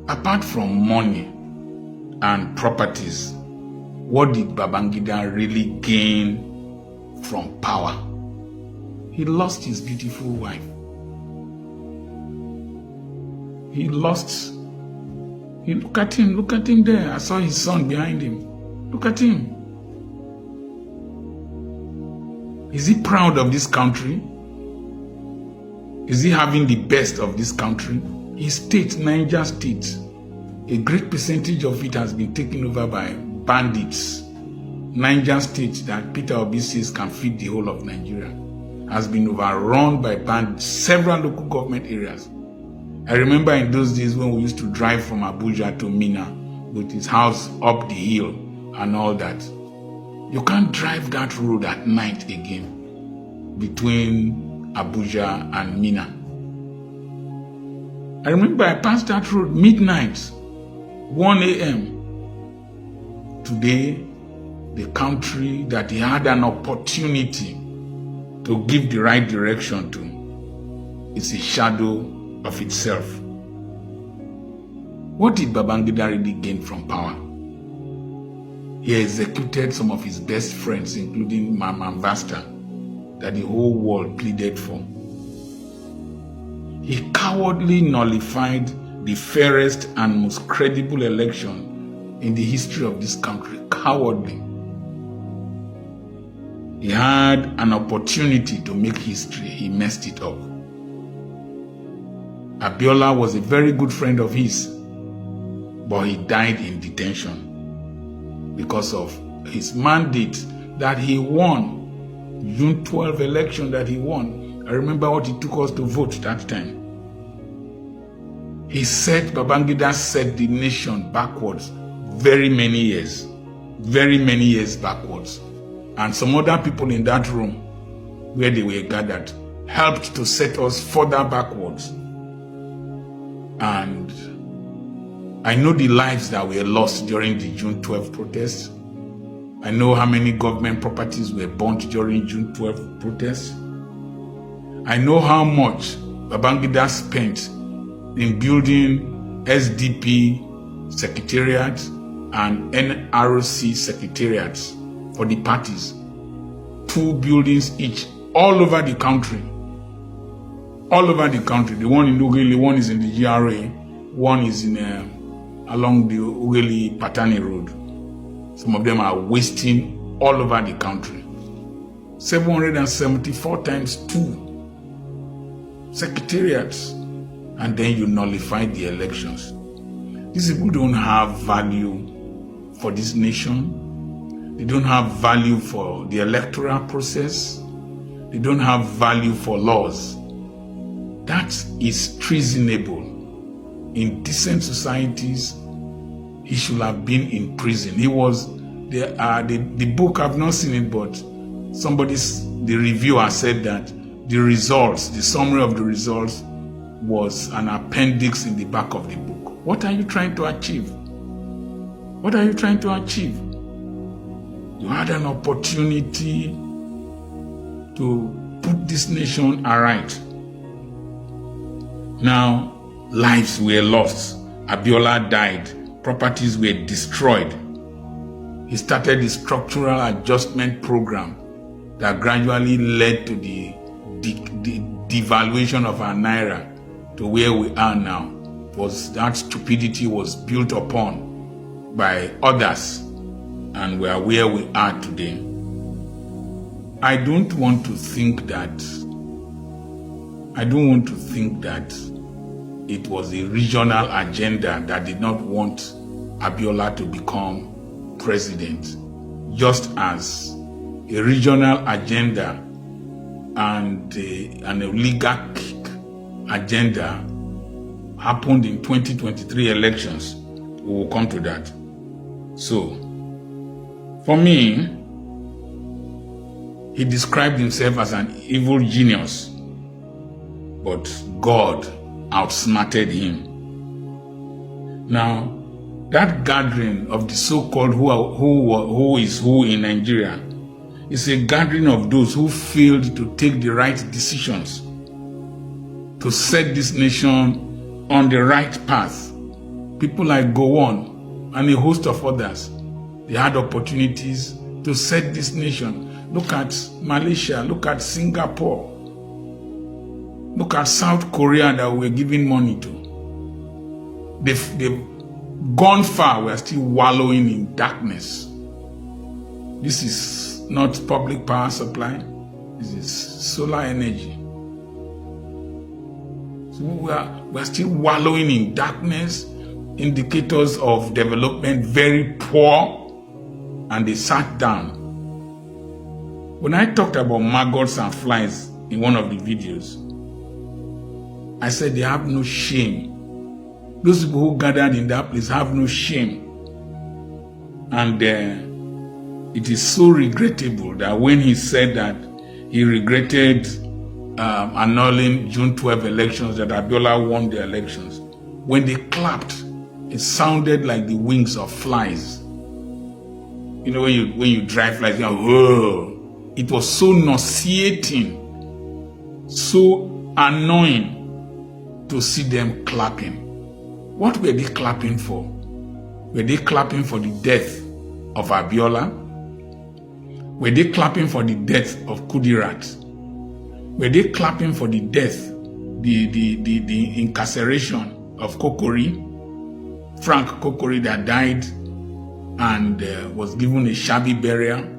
Apart from money and properties, what did Babangida really gain from power? He lost his beautiful wife. He lost. Look at him there. I saw his son behind him. Look at him. Is he proud of this country? Is he having the best of this country? His state, Niger State, a great percentage of it has been taken over by bandits. Niger State, that Peter Obi says can feed the whole of Nigeria, has been overrun by bandits, several local government areas. I remember in those days when we used to drive from Abuja to Mina with his house up the hill and all that. You can't drive that road at night again between Abuja and Mina. I remember I passed that road midnight, 1 a.m. Today, the country that he had an opportunity to give the right direction to is a shadow of itself. What did Babangida really gain from power? He executed some of his best friends, including Mama Vasta, that the whole world pleaded for. He cowardly nullified the fairest and most credible election in the history of this country. Cowardly. He had an opportunity to make history. He messed it up. Abiola was a very good friend of his, but he died in detention because of his mandate that he won. June 12 election that he won. I remember what it took us to vote that time. Babangida set the nation backwards very many years backwards. And some other people in that room where they were gathered helped to set us further backwards. And I know the lives that were lost during the June 12 protests. I know how many government properties were burnt during June 12 protests. I know how much Babangida spent in building SDP secretariat and NRC secretariats for the parties. 2 buildings each, all over the country. All over the country. The one in Ughelli, one is in the GRA, one is in along the Ughelli Patani Road. Some of them are wasting all over the country. 774 times 2 secretariats, and then you nullify the elections. These people don't have value for this nation. They don't have value for the electoral process. They don't have value for laws. That is treasonable. In decent societies, he should have been in prison. He was, the book, I've not seen it, but the reviewer said that the results, the summary of the results was an appendix in the back of the book. What are you trying to achieve? What are you trying to achieve? You had an opportunity to put this nation aright. Now, lives were lost. Abiola died. Properties were destroyed. He started the structural adjustment program that gradually led to the devaluation of our naira to where we are now. That stupidity was built upon by others, and we are where we are today. I don't want to think that it was a regional agenda that did not want Abiola to become president, just as a regional agenda and an oligarchic agenda happened in 2023 elections. We will come to that. So, for me, he described himself as an evil genius, but God outsmarted him. Now, that gathering of the so-called who is who in Nigeria is a gathering of those who failed to take the right decisions to set this nation on the right path. people like Gowon and a host of others, they had opportunities to set this nation. Look at Malaysia, look at Singapore, look at South Korea that we're giving money to. They've gone far, we're still wallowing in darkness. This is not public power supply, this is solar energy. So we're still wallowing in darkness, indicators of development very poor, and they sat down. When I talked about maggots and flies in one of the videos, I said they have no shame. Those people who gathered in that place have no shame. And it is so regrettable that when he said that he regretted annulling June 12 elections, that Abiola won the elections, when they clapped, it sounded like the wings of flies. You know, when you drive flies, you go, whoa. It was so nauseating, so annoying to see them clapping. What were they clapping for? Were they clapping for the death of Abiola? Were they clapping for the death of Kudirat? Were they clapping for the death, the incarceration of Kokori, Frank Kokori, that died and was given a shabby burial?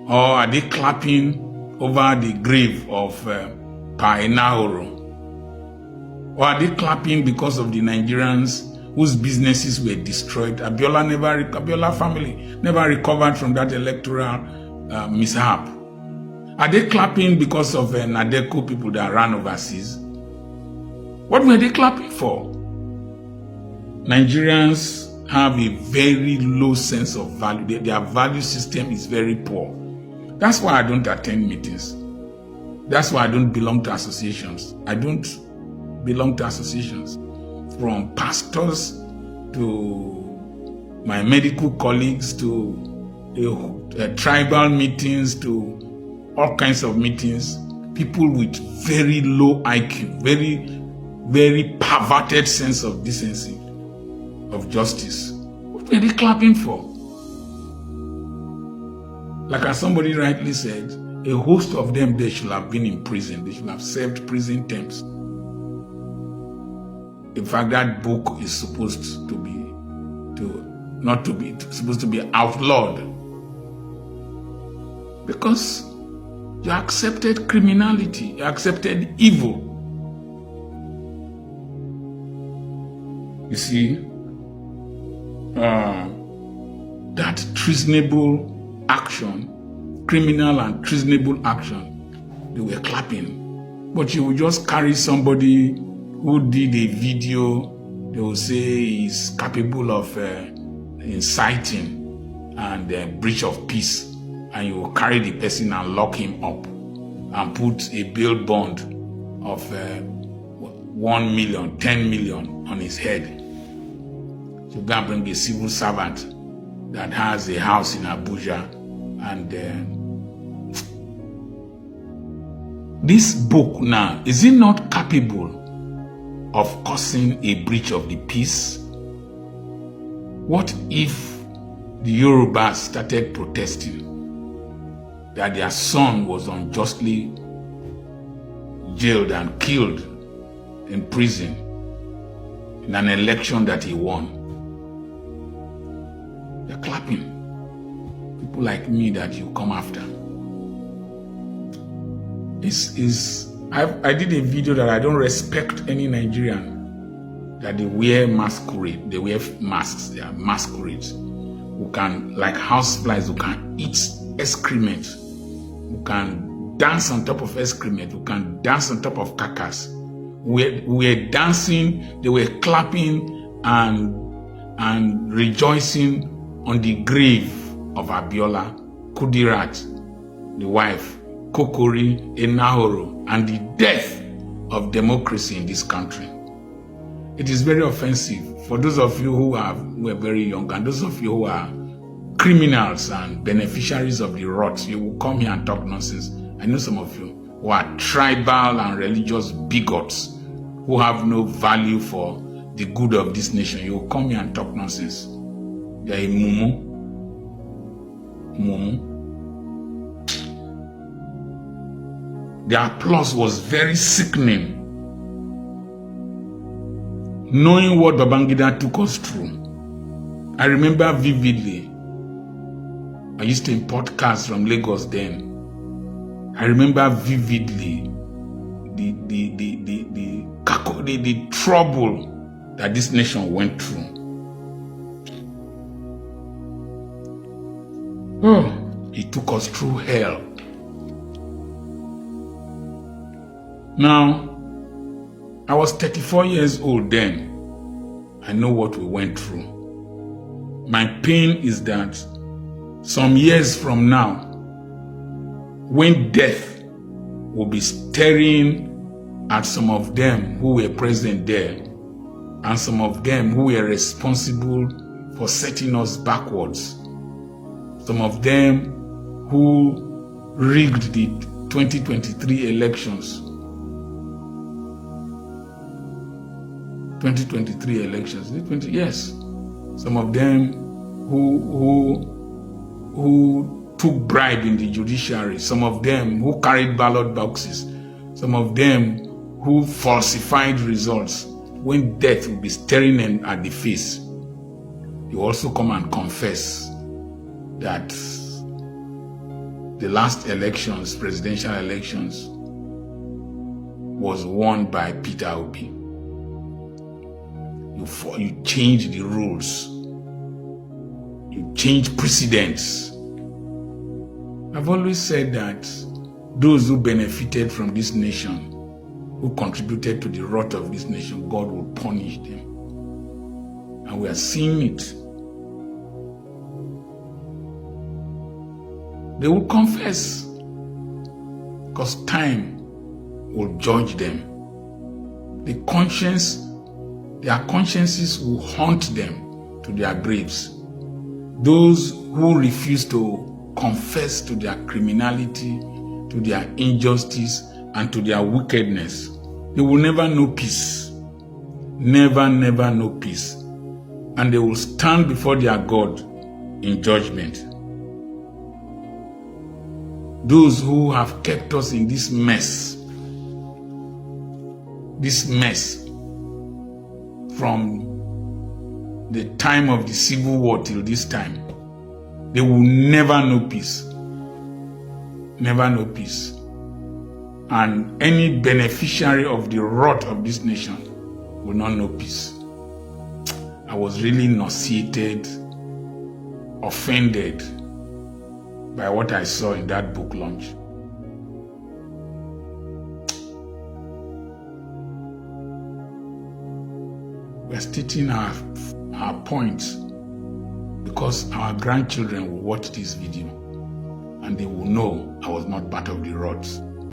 Or are they clapping over the grave of Pa Enahoro? Or are they clapping because of the Nigerians whose businesses were destroyed? Abiola family never recovered from that electoral mishap. Are they clapping because of Nadeco people that ran overseas? What were they clapping for? Nigerians have a very low sense of value. Their value system is very poor. That's why I don't attend meetings. That's why I don't belong to associations. I don't belong to associations. From pastors to my medical colleagues to tribal meetings to all kinds of meetings, people with very low IQ, very perverted sense of decency, of justice. What were they clapping for? Like as somebody rightly said, a host of them, they should have been in prison. They should have served prison terms. In fact, that book is supposed to be outlawed. Because you accepted criminality, you accepted evil. You see, that treasonable action, criminal and treasonable action, they were clapping. But you will just carry somebody who did a video, they will say he's capable of inciting and breach of peace, and you will carry the person and lock him up and put a bail bond of 1 million, 10 million on his head. So go and bring a civil servant that has a house in Abuja, and this book now, is it not capable of causing a breach of the peace? What if the Yorubas started protesting that their son was unjustly jailed and killed in prison in an election that he won? They're clapping. People like me that you come after. I did a video that I don't respect any Nigerian that they wear masquerade. They wear masks. They are masquerades. Who can, like houseflies, who can eat excrement, who can dance on top of excrement, who can dance on top of carcass. We were dancing. They were clapping and rejoicing on the grave of Abiola, Kudirat, the wife, Kokori, Enahoro, and the death of democracy in this country. It is very offensive for those of you who are very young, and those of you who are criminals and beneficiaries of the rot. You will come here and talk nonsense. I know some of you who are tribal and religious bigots who have no value for the good of this nation, you will come here and talk nonsense. You are a mumu. The applause was very sickening. Knowing what Babangida took us through, I remember vividly. I used to import cars from Lagos then. I remember vividly the trouble that this nation went through. Oh, he took us through hell. Now, I was 34 years old then. I know what we went through. My pain is that some years from now, when death will be staring at some of them who were present there, and some of them who were responsible for setting us backwards, some of them who rigged the 2023 elections. 2023 elections. Yes. Some of them who took bribe in the judiciary. Some of them who carried ballot boxes. Some of them who falsified results. When death will be staring them at the face, you also come and confess that the last elections, presidential elections, was won by Peter Obi. You change the rules. You change precedents. I've always said that those who benefited from this nation, who contributed to the rot of this nation, God will punish them. And we are seeing it. They will confess, because time will judge them. Their consciences will haunt them to their graves. Those who refuse to confess to their criminality, to their injustice, and to their wickedness, they will never know peace. Never know peace. And they will stand before their God in judgment. Those who have kept us in this mess from the time of the Civil War till this time, they will never know peace. Never know peace. And any beneficiary of the rot of this nation will not know peace. I was really nauseated, offended by what I saw in that book launch. We're stating our points because our grandchildren will watch this video and they will know I was not part of the rots.